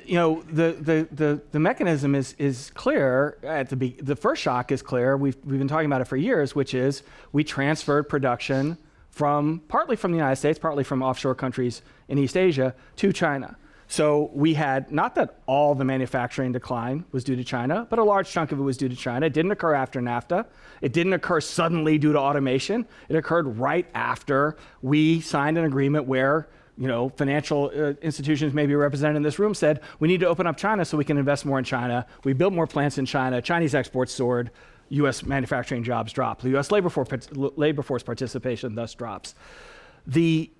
the mechanism is clear. The first shock is clear. We've been talking about it for years, which is we transferred production partly from the United States, partly from offshore countries in East Asia to China. So we had, not that all the manufacturing decline was due to China, but a large chunk of it was due to China. It didn't occur after NAFTA. It didn't occur suddenly due to automation. It occurred right after we signed an agreement where financial institutions maybe represented in this room said, we need to open up China so we can invest more in China. We built more plants in China. Chinese exports soared. U.S. manufacturing jobs drop. The U.S. labor force participation thus drops. The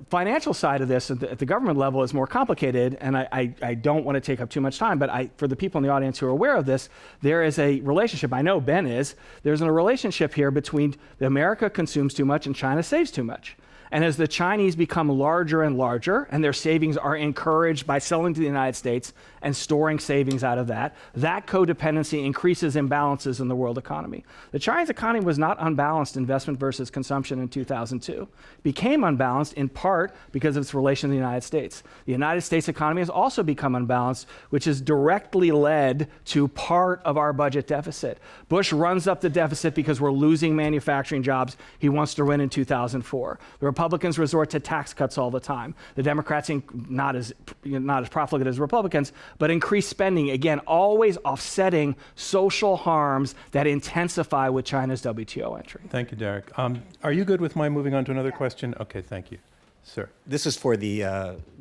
financial side of this at the government level is more complicated, and I don't want to take up too much time, but for the people in the audience who are aware of this, there is a relationship, I know Ben is, there's a relationship here between America consumes too much and China saves too much. And as the Chinese become larger and larger, and their savings are encouraged by selling to the United States and storing savings out of that codependency increases imbalances in the world economy. The Chinese economy was not unbalanced investment versus consumption in 2002. It became unbalanced in part because of its relation to the United States. The United States economy has also become unbalanced, which has directly led to part of our budget deficit. Bush runs up the deficit because we're losing manufacturing jobs he wants to win in 2004. The Republicans resort to tax cuts all the time. The Democrats, not as profligate as Republicans, but increased spending, again, always offsetting social harms that intensify with China's WTO entry. Thank you, Derek. Are you good with my moving on to another question? Okay, thank you. Sir. This is for the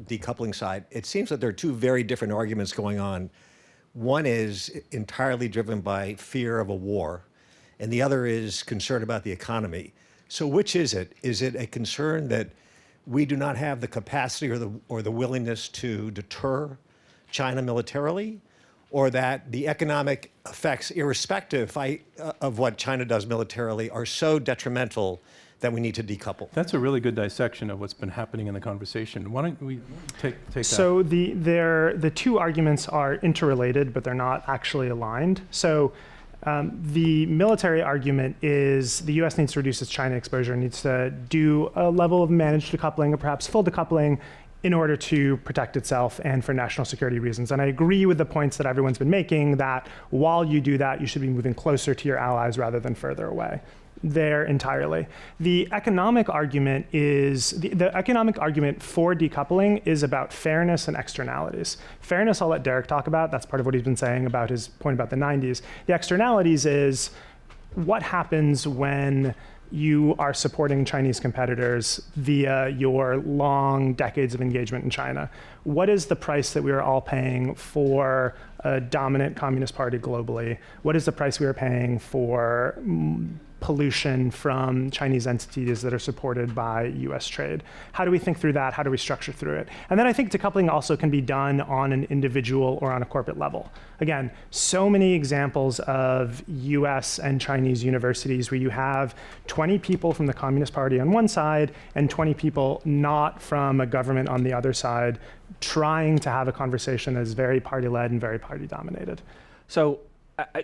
decoupling side. It seems that there are two very different arguments going on. One is entirely driven by fear of a war, and the other is concern about the economy. So which is it? Is it a concern that we do not have the capacity or the willingness to deter China militarily, or that the economic effects, irrespective of what China does militarily, are so detrimental that we need to decouple? That's a really good dissection of what's been happening in the conversation. Why don't we take that? So the two arguments are interrelated, but they're not actually aligned. So the military argument is the U.S. needs to reduce its China exposure, needs to do a level of managed decoupling or perhaps full decoupling in order to protect itself and for national security reasons. And I agree with the points that everyone's been making that while you do that, you should be moving closer to your allies rather than further away. There entirely. The economic argument is, the economic argument for decoupling is about fairness and externalities. Fairness I'll let Derek talk about. That's part of what he's been saying about his point about the 90s. The externalities is what happens when you are supporting Chinese competitors via your long decades of engagement in China. What is the price that we are all paying for a dominant communist party globally? What is the price we are paying for pollution from Chinese entities that are supported by US trade? How do we think through that? How do we structure through it? And then I think decoupling also can be done on an individual or on a corporate level. Again, so many examples of US and Chinese universities where you have 20 people from the Communist Party on one side and 20 people not from a government on the other side trying to have a conversation that is very party-led and very party-dominated. So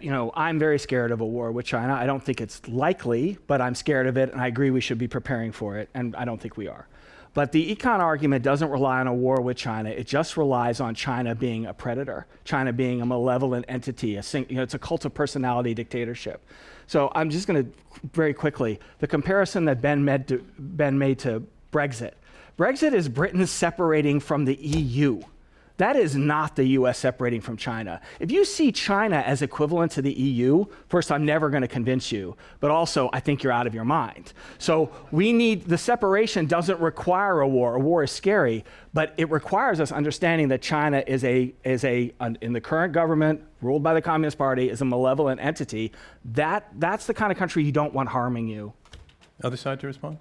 I'm very scared of a war with China. I don't think it's likely, but I'm scared of it, and I agree we should be preparing for it, and I don't think we are. But the econ argument doesn't rely on a war with China. It just relies on China being a predator, China being a malevolent entity. It's a cult of personality dictatorship. So I'm just going to very quickly, the comparison that Ben made to Brexit. Brexit is Britain separating from the EU. That is not the US separating from China. If you see China as equivalent to the EU, first, I'm never going to convince you, but also I think you're out of your mind. So the separation doesn't require a war. A war is scary, but it requires us understanding that China is in the current government, ruled by the Communist Party, is a malevolent entity. That's the kind of country you don't want harming you. Other side to respond?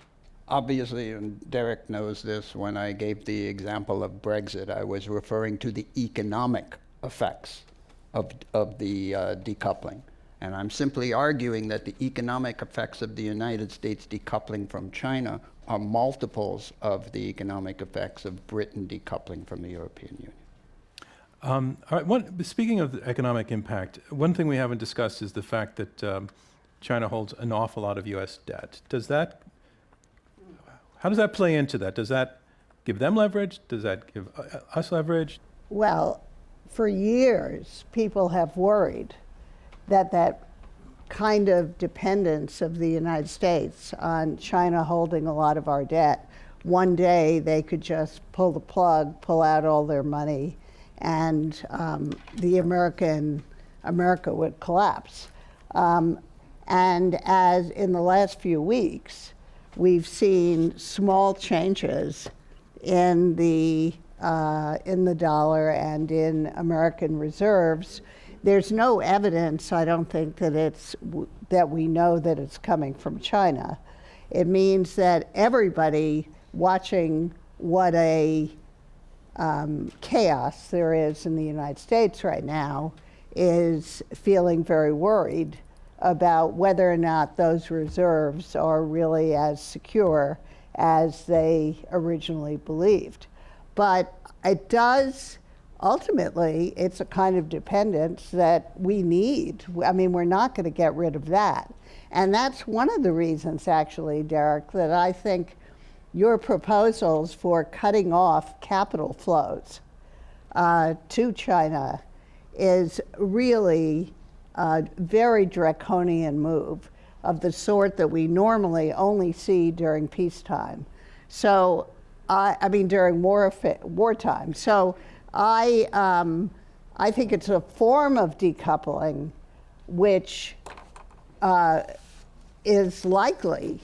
Obviously, and Derek knows this, when I gave the example of Brexit, I was referring to the economic effects of the decoupling. And I'm simply arguing that the economic effects of the United States decoupling from China are multiples of the economic effects of Britain decoupling from the European Union. All right, speaking of the economic impact, one thing we haven't discussed is the fact that China holds an awful lot of U.S. debt. How does that play into that? Does that give them leverage? Does that give us leverage? Well, for years, people have worried that kind of dependence of the United States on China holding a lot of our debt, one day they could just pull the plug, pull out all their money, and America would collapse. And as in the last few weeks, we've seen small changes in the dollar and in American reserves. There's no evidence, I don't think, that we know that it's coming from China. It means that everybody watching what a chaos there is in the United States right now is feeling very worried about whether or not those reserves are really as secure as they originally believed. But it does, ultimately, it's a kind of dependence that we need. I mean, we're not going to get rid of that. And that's one of the reasons, actually, Derek, that I think your proposals for cutting off capital flows to China is really a very draconian move of the sort that we normally only see during peacetime. So, I mean, during wartime. So, I think it's a form of decoupling which is likely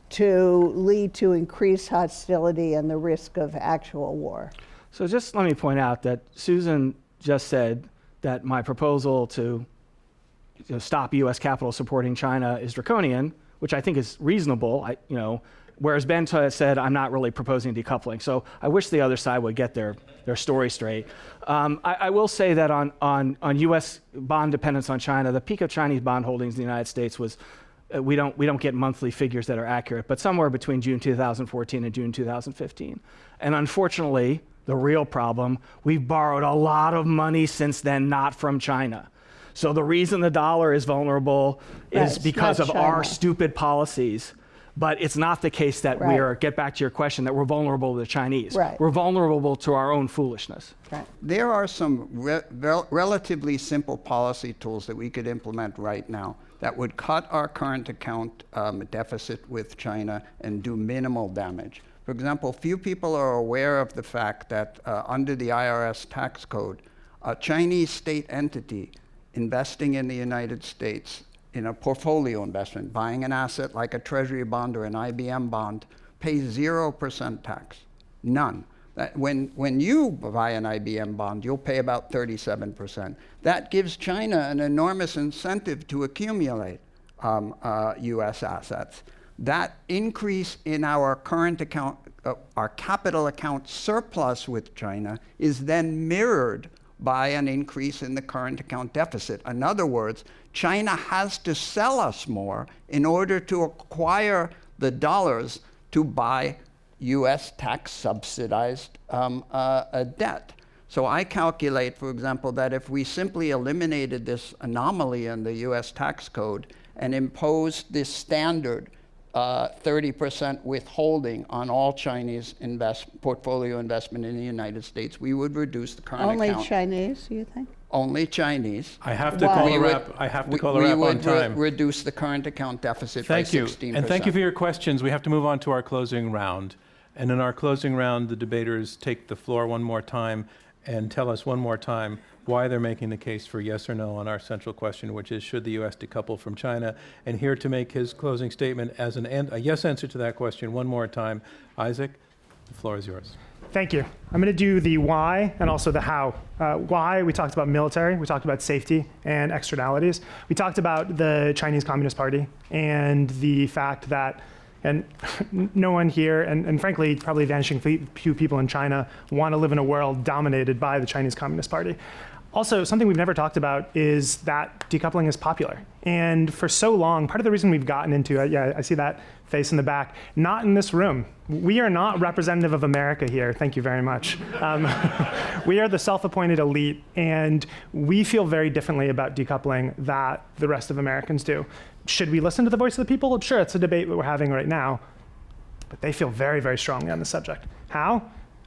to lead to increased hostility and the risk of actual war. So just let me point out that Susan just said that my proposal to stop U.S. capital supporting China is draconian, which I think is reasonable. Whereas Benn said I'm not really proposing decoupling. So I wish the other side would get their story straight. I will say that on U.S. bond dependence on China, the peak of Chinese bond holdings in the United States was, we don't get monthly figures that are accurate, but somewhere between June 2014 and June 2015. And unfortunately, the real problem, we've borrowed a lot of money since then, not from China. So the reason the dollar is vulnerable is because of our stupid policies. But it's not the case that get back to your question, that we're vulnerable to the Chinese. Right. We're vulnerable to our own foolishness. Right. There are some relatively simple policy tools that we could implement right now that would cut our current account deficit with China and do minimal damage. For example, few people are aware of the fact that under the IRS tax code, a Chinese state entity investing in the United States in a portfolio investment, buying an asset like a treasury bond or an IBM bond, pays 0% tax, none. When you buy an IBM bond, you'll pay about 37%. That gives China an enormous incentive to accumulate US assets. That increase in our current account, our capital account surplus with China is then mirrored by an increase in the current account deficit. In other words, China has to sell us more in order to acquire the dollars to buy US tax subsidized debt. So I calculate, for example, that if we simply eliminated this anomaly in the US tax code and imposed this standard 30% withholding on all Chinese portfolio investment in the United States, we would reduce the current account. Only Chinese, you think? Only Chinese. I have to call a wrap. I have to call a wrap on time. We would reduce the current account deficit by 16%. Thank you. And thank you for your questions. We have to move on to our closing round. And in our closing round, the debaters take the floor one more time and tell us one more time why they're making the case for yes or no on our central question, which is, should the U.S. decouple from China? And here to make his closing statement as a yes answer to that question one more time, Isaac, the floor is yours. Thank you. I'm going to do the why and also the how. Why, we talked about military, we talked about safety and externalities. We talked about the Chinese Communist Party and the fact that, and no one here, and frankly, probably vanishing few people in China want to live in a world dominated by the Chinese Communist Party. Also, something we've never talked about is that decoupling is popular. And for so long, part of the reason we've gotten into it, yeah, I see that face in the back, not in this room. We are not representative of America here, thank you very much. We are the self-appointed elite, and we feel very differently about decoupling that the rest of Americans do. Should we listen to the voice of the people? Sure, it's a debate that we're having right now, but they feel very, very strongly on the subject. How?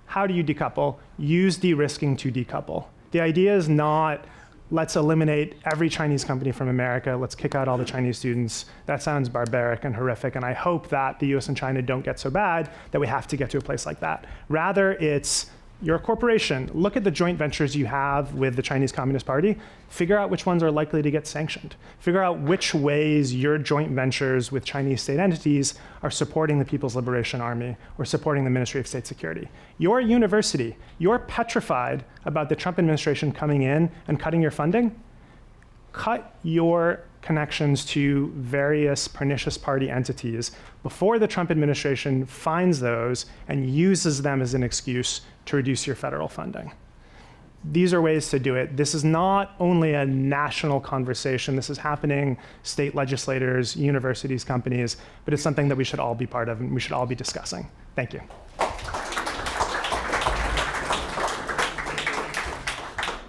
How do you decouple? Use de-risking to decouple. The idea is not, let's eliminate every Chinese company from America, let's kick out all the Chinese students. That sounds barbaric and horrific, and I hope that the US and China don't get so bad that we have to get to a place like that. Rather, it's, you're a corporation, look at the joint ventures you have with the Chinese Communist Party, figure out which ones are likely to get sanctioned. Figure out which ways your joint ventures with Chinese state entities are supporting the People's Liberation Army or supporting the Ministry of State Security. Your university, you're petrified about the Trump administration coming in and cutting your funding. Cut your connections to various pernicious party entities before the Trump administration finds those and uses them as an excuse to reduce your federal funding. These are ways to do it. This is not only a national conversation. This is happening state legislators, universities, companies, but it's something that we should all be part of and we should all be discussing. Thank you.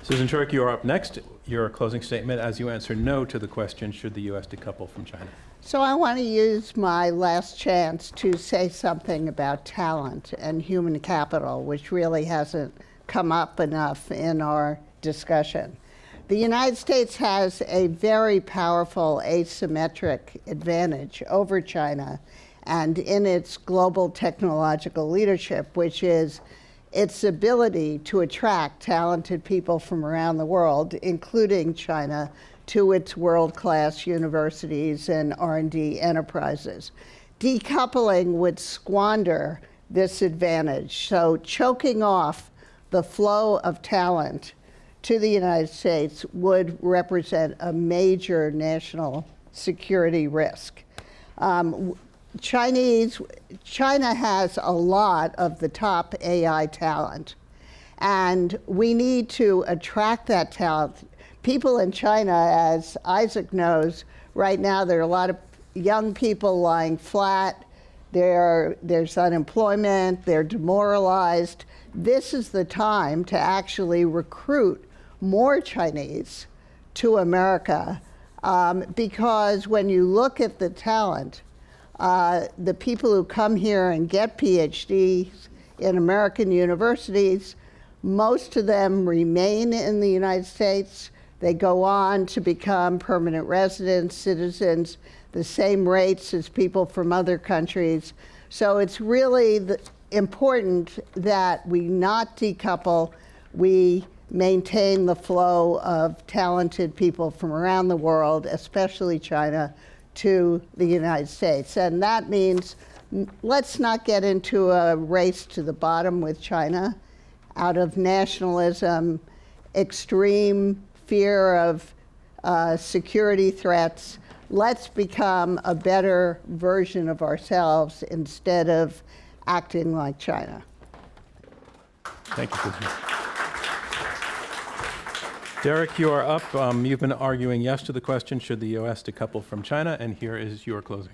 Susan Shirk, you are up next. Your closing statement as you answer no to the question, should the U.S. decouple from China? So I want to use my last chance to say something about talent and human capital, which really hasn't come up enough in our discussion. The United States has a very powerful asymmetric advantage over China and in its global technological leadership, which is its ability to attract talented people from around the world, including China, to its world-class universities and R&D enterprises. Decoupling would squander this advantage, so choking off the flow of talent to the United States would represent a major national security risk. China has a lot of the top AI talent, and we need to attract that talent. People in China, as Isaac knows, right now there are a lot of young people lying flat, there's unemployment, they're demoralized. This is the time to actually recruit more Chinese to America, because when you look at the talent, the people who come here and get PhDs in American universities, most of them remain in the United States. They go on to become permanent residents, citizens, the same rates as people from other countries. So it's really important that we not decouple, we maintain the flow of talented people from around the world, especially China, to the United States. And that means let's not get into a race to the bottom with China out of nationalism, extreme fear of security threats. Let's become a better version of ourselves instead of acting like China. Thank you, Susan. Derek, you are up. You've been arguing yes to the question, should the U.S. decouple from China, and here is your closing.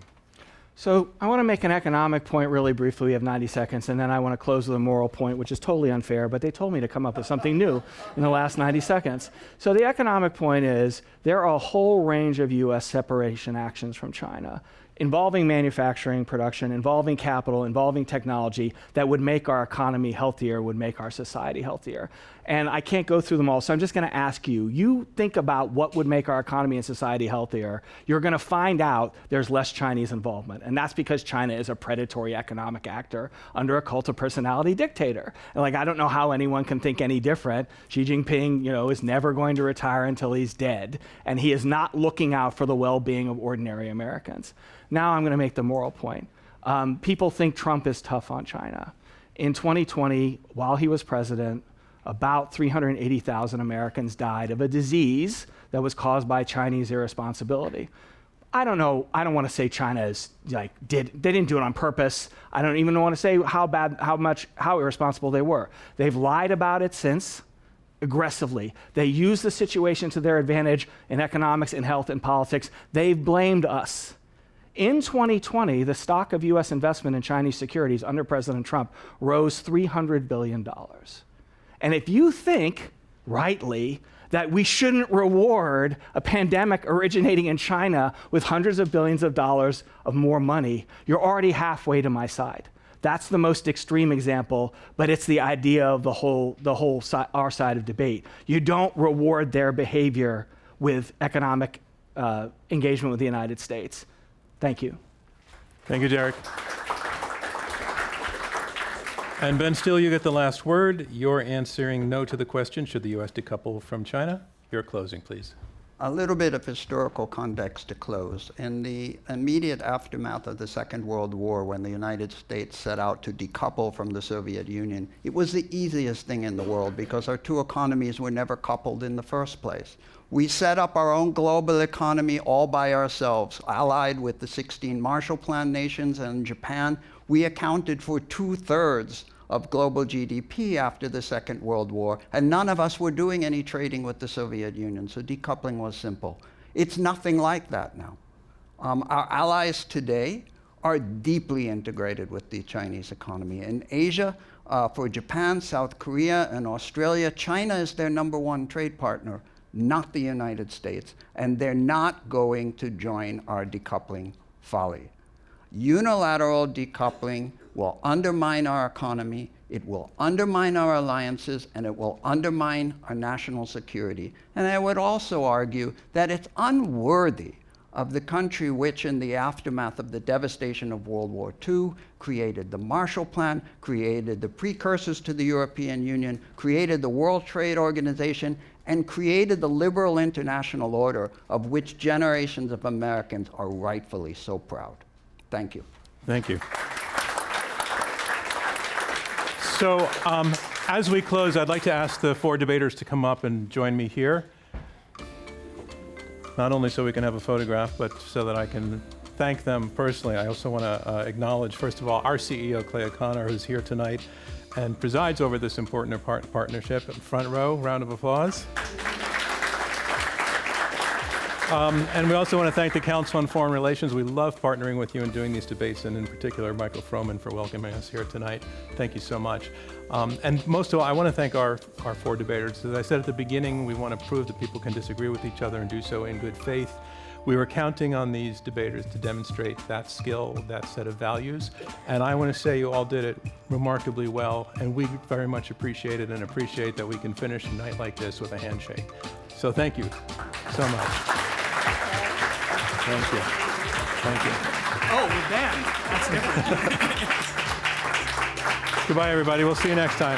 So I want to make an economic point really briefly. We have 90 seconds, and then I want to close with a moral point, which is totally unfair, but they told me to come up with something new in the last 90 seconds. So the economic point is there are a whole range of U.S. separation actions from China involving manufacturing, production, involving capital, involving technology that would make our economy healthier, would make our society healthier. And I can't go through them all, so I'm just going to ask you, you think about what would make our economy and society healthier, you're going to find out there's less Chinese involvement. And that's because China is a predatory economic actor under a cult of personality dictator. And I don't know how anyone can think any different. Xi Jinping, is never going to retire until he's dead. And he is not looking out for the well-being of ordinary Americans. Now I'm going to make the moral point. People think Trump is tough on China. In 2020, while he was president, about 380,000 Americans died of a disease that was caused by Chinese irresponsibility. I don't know, I don't want to say China is they didn't do it on purpose. I don't even want to say how irresponsible they were. They've lied about it since. aggressively. They use the situation to their advantage in economics, in health, and politics. They've blamed us. In 2020, the stock of US investment in Chinese securities under President Trump rose $300 billion. And if you think, rightly, that we shouldn't reward a pandemic originating in China with hundreds of billions of dollars of more money, you're already halfway to my side. That's the most extreme example, but it's the idea of our side of debate. You don't reward their behavior with economic engagement with the United States. Thank you. Thank you, Derek. And Benn Steil, you get the last word. You're answering no to the question, should the U.S. decouple from China? Your closing, please. A little bit of historical context to close. In the immediate aftermath of the Second World War, when the United States set out to decouple from the Soviet Union, it was the easiest thing in the world because our two economies were never coupled in the first place. We set up our own global economy all by ourselves, allied with the 16 Marshall Plan nations and Japan. We accounted for 2/3 of global GDP after the Second World War, and none of us were doing any trading with the Soviet Union, so decoupling was simple. It's nothing like that now. Our allies today are deeply integrated with the Chinese economy. In Asia, for Japan, South Korea, and Australia, China is their #1 trade partner, not the United States, and they're not going to join our decoupling folly. Unilateral decoupling will undermine our economy, it will undermine our alliances, and it will undermine our national security. And I would also argue that it's unworthy of the country which, in the aftermath of the devastation of World War II, created the Marshall Plan, created the precursors to the European Union, created the World Trade Organization, and created the liberal international order of which generations of Americans are rightfully so proud. Thank you. Thank you. So as we close, I'd like to ask the 4 debaters to come up and join me here. Not only so we can have a photograph, but so that I can thank them personally. I also want to acknowledge, first of all, our CEO, Clay O'Connor, who's here tonight and presides over this important partnership. Front row, round of applause. And we also want to thank the Council on Foreign Relations. We love partnering with you and doing these debates, and in particular, Michael Froman for welcoming us here tonight. Thank you so much. And most of all, I want to thank our 4 debaters. As I said at the beginning, we want to prove that people can disagree with each other and do so in good faith. We were counting on these debaters to demonstrate that skill, that set of values. And I want to say you all did it remarkably well, and we very much appreciate it and appreciate that we can finish a night like this with a handshake. So thank you so much. Thank you. Thank you. Oh, with Benn. That's different. Goodbye, everybody. We'll see you next time.